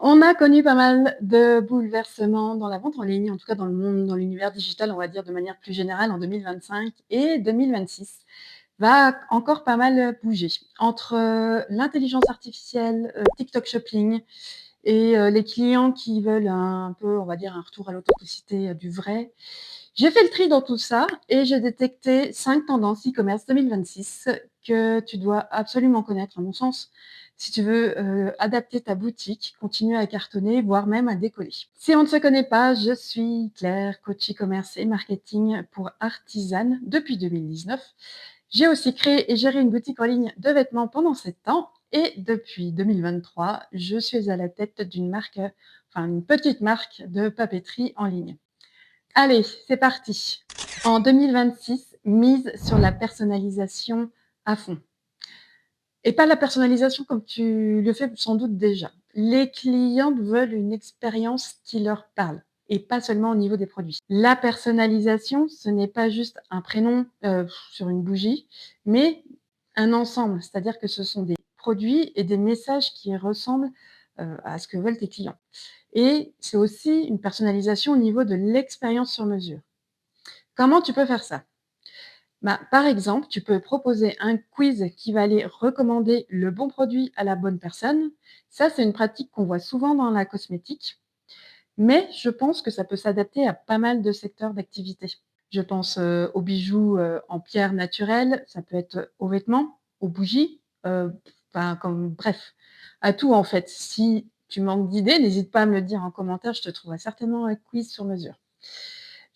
On a connu pas mal de bouleversements dans la vente en ligne, en tout cas dans le monde, dans l'univers digital, on va dire de manière plus générale en 2025 et 2026 va encore pas mal bouger. Entre l'intelligence artificielle, TikTok Shopping et les clients qui veulent un peu, on va dire, un retour à l'authenticité du vrai. J'ai fait le tri dans tout ça et j'ai détecté 5 tendances e-commerce 2026 que tu dois absolument connaître, à mon sens, si tu veux adapter ta boutique, continuer à cartonner, voire même à décoller. Si on ne se connaît pas, je suis Claire, coach e-commerce et marketing pour Artisan depuis 2019. J'ai aussi créé et géré une boutique en ligne de vêtements pendant 7 ans et depuis 2023, je suis à la tête d'une marque, enfin une petite marque de papeterie en ligne. Allez, c'est parti. En 2026, mise sur la personnalisation à fond. Et pas la personnalisation comme tu le fais sans doute déjà. Les clients veulent une expérience qui leur parle et pas seulement au niveau des produits. La personnalisation, ce n'est pas juste un prénom sur une bougie, mais un ensemble. C'est-à-dire que ce sont des produits et des messages qui ressemblent à ce que veulent tes clients. Et c'est aussi une personnalisation au niveau de l'expérience sur mesure. Comment tu peux faire ça? Bah, par exemple, tu peux proposer un quiz qui va aller recommander le bon produit à la bonne personne. Ça, c'est une pratique qu'on voit souvent dans la cosmétique, mais je pense que ça peut s'adapter à pas mal de secteurs d'activité. Je pense aux bijoux en pierre naturelle, ça peut être aux vêtements, aux bougies, enfin, comme, bref, à tout en fait. Si tu manques d'idées, n'hésite pas à me le dire en commentaire, je te trouverai certainement un quiz sur mesure.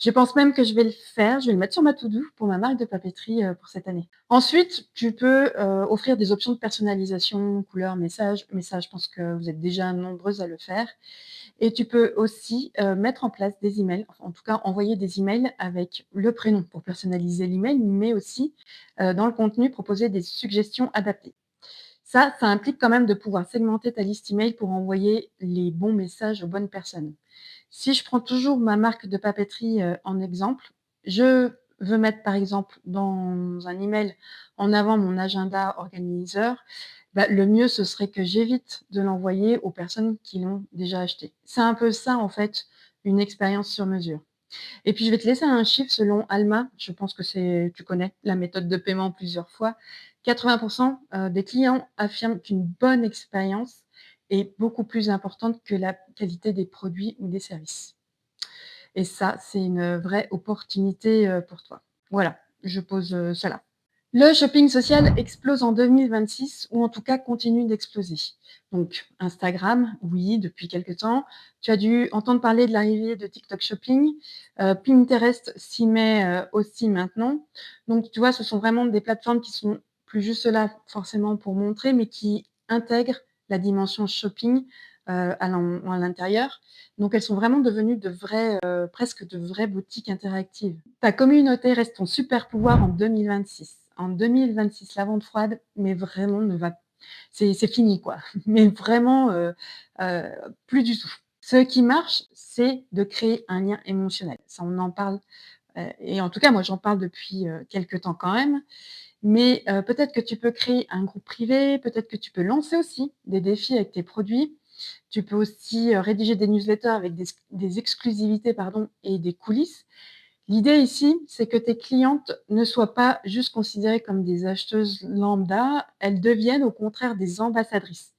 Je pense même que je vais le faire, je vais le mettre sur ma to-do pour ma marque de papeterie, pour cette année. Ensuite, tu peux, offrir des options de personnalisation, couleurs, messages, mais ça, je pense que vous êtes déjà nombreuses à le faire et tu peux aussi, mettre en place des emails, enfin, en tout cas, envoyer des emails avec le prénom pour personnaliser l'email, mais aussi, dans le contenu, proposer des suggestions adaptées. Ça implique quand même de pouvoir segmenter ta liste email pour envoyer les bons messages aux bonnes personnes. Si je prends toujours ma marque de papeterie, en exemple, je veux mettre, par exemple, dans un email en avant mon agenda organiseur, bah, le mieux, ce serait que j'évite de l'envoyer aux personnes qui l'ont déjà acheté. C'est un peu ça, en fait, une expérience sur mesure. Et puis, je vais te laisser un chiffre selon Alma. Je pense que tu connais la méthode de paiement plusieurs fois. 80 des clients affirment qu'une bonne expérience est beaucoup plus importante que la qualité des produits ou des services. Et ça, c'est une vraie opportunité, pour toi. Voilà, je pose, ça là. Le shopping social explose en 2026 ou en tout cas continue d'exploser. Donc Instagram, oui, depuis quelque temps. Tu as dû entendre parler de l'arrivée de TikTok Shopping. Pinterest s'y met, aussi maintenant. Donc tu vois, ce sont vraiment des plateformes qui sont plus juste là forcément pour montrer, mais qui intègrent la dimension shopping, à l'intérieur. Donc elles sont vraiment devenues de vraies, presque de vraies boutiques interactives. Ta communauté reste ton super pouvoir en 2026. En 2026, la vente froide, mais vraiment ne va c'est fini quoi, mais vraiment, heu, plus du tout. Ce qui marche, c'est de créer un lien émotionnel. Ça, on en parle, et en tout cas, moi, j'en parle depuis, quelque temps quand même, mais peut-être que tu peux créer un groupe privé, peut-être que tu peux lancer aussi des défis avec tes produits. Tu peux aussi, rédiger des newsletters avec des exclusivités, pardon, et des coulisses. L'idée ici, c'est que tes clientes ne soient pas juste considérées comme des acheteuses lambda, elles deviennent au contraire des ambassadrices.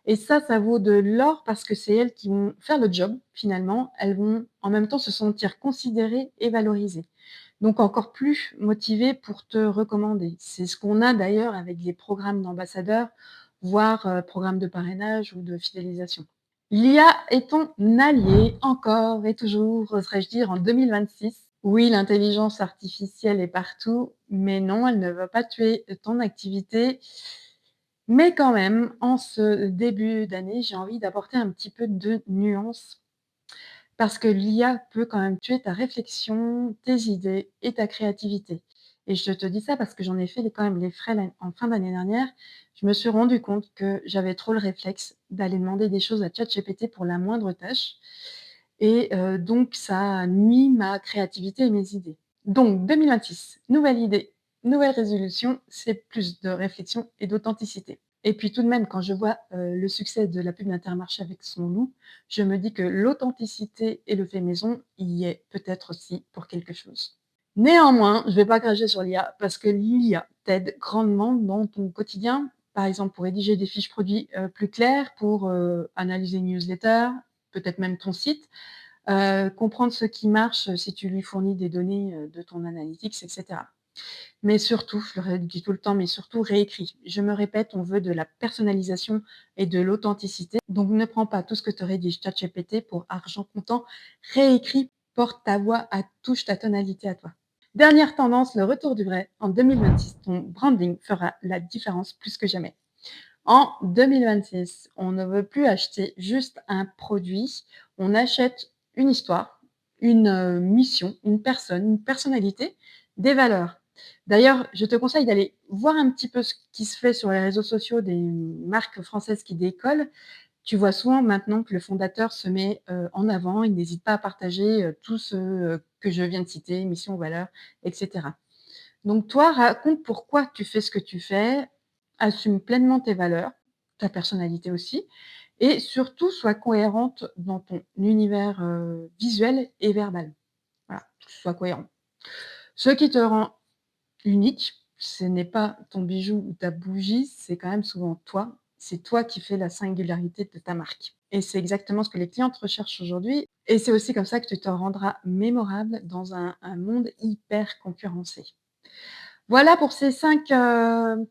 Et ça vaut de l'or parce que c'est elles qui vont faire le job finalement. Elles vont en même temps se sentir considérées et valorisées. Donc encore plus motivées pour te recommander. C'est ce qu'on a d'ailleurs avec les programmes d'ambassadeurs, voire programmes de parrainage ou de fidélisation. L'IA est ton allié encore et toujours, oserais-je dire, en 2026. Oui, l'intelligence artificielle est partout, mais non, elle ne va pas tuer ton activité. Mais quand même, en ce début d'année, j'ai envie d'apporter un petit peu de nuance parce que l'IA peut quand même tuer ta réflexion, tes idées et ta créativité. Et je te dis ça parce que j'en ai fait quand même les frais en fin d'année dernière. Je me suis rendu compte que j'avais trop le réflexe d'aller demander des choses à ChatGPT pour la moindre tâche. Et donc ça nuit ma créativité et mes idées. Donc 2026, nouvelle idée, nouvelle résolution, c'est plus de réflexion et d'authenticité. Et puis tout de même, quand je vois, le succès de la pub d'Intermarché avec son loup, je me dis que l'authenticité et le fait maison y est peut-être aussi pour quelque chose. Néanmoins, je vais pas cracher sur l'IA parce que l'IA t'aide grandement dans ton quotidien. Par exemple, pour rédiger des fiches produits, plus claires, pour, analyser une newsletter, peut-être même ton site, comprendre ce qui marche, si tu lui fournis des données, de ton analytics et cetera. Mais surtout, je le redis tout le temps, mais surtout réécris. Je me répète, on veut de la personnalisation et de l'authenticité. Donc ne prends pas tout ce que te rédige ChatGPT pour argent comptant. Réécris, porte ta voix, touche ta tonalité à toi. Dernière tendance, le retour du vrai. En 2026, ton branding fera la différence plus que jamais. En 2026, on ne veut plus acheter juste un produit, on achète une histoire, une, mission, une personne, une personnalité, des valeurs. D'ailleurs, je te conseille d'aller voir un petit peu ce qui se fait sur les réseaux sociaux des marques françaises qui décollent. Tu vois souvent maintenant que le fondateur se met, en avant, il n'hésite pas à partager, tout ce, que je viens de citer, mission, valeurs et cetera. Donc toi, raconte pourquoi tu fais ce que tu fais, assume pleinement tes valeurs, ta personnalité aussi et surtout sois cohérente dans ton univers, visuel et verbal. Voilà, sois cohérent. Ce qui te rend unique, ce n'est pas ton bijou ou ta bougie, c'est quand même souvent toi. C'est toi qui fais la singularité de ta marque et c'est exactement ce que les clientes recherchent aujourd'hui et c'est aussi comme ça que tu te rendras mémorable dans un monde hyper concurrencé. Voilà pour ces 5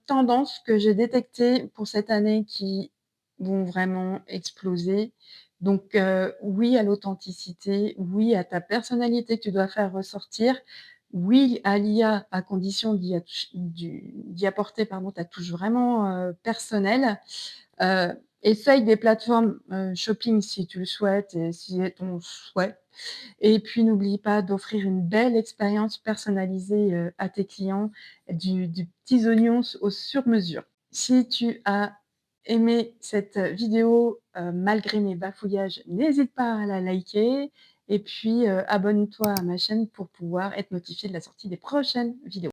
tendances que j'ai détectées pour cette année qui vont vraiment exploser. Donc, oui à l'authenticité, oui à ta personnalité que tu dois faire ressortir, oui à l'IA à condition d'y apporter pardon, ta touche vraiment, personnelle. Essaye des plateformes, shopping si tu le souhaites et si c'est ton souhait. Et puis n'oublie pas d'offrir une belle expérience personnalisée, à tes clients, du petits oignons au sur-mesure. Si tu as aimé cette, vidéo, malgré mes bafouillages, n'hésite pas à la liker et puis, abonne-toi à ma chaîne pour pouvoir être notifié de la sortie des prochaines vidéos.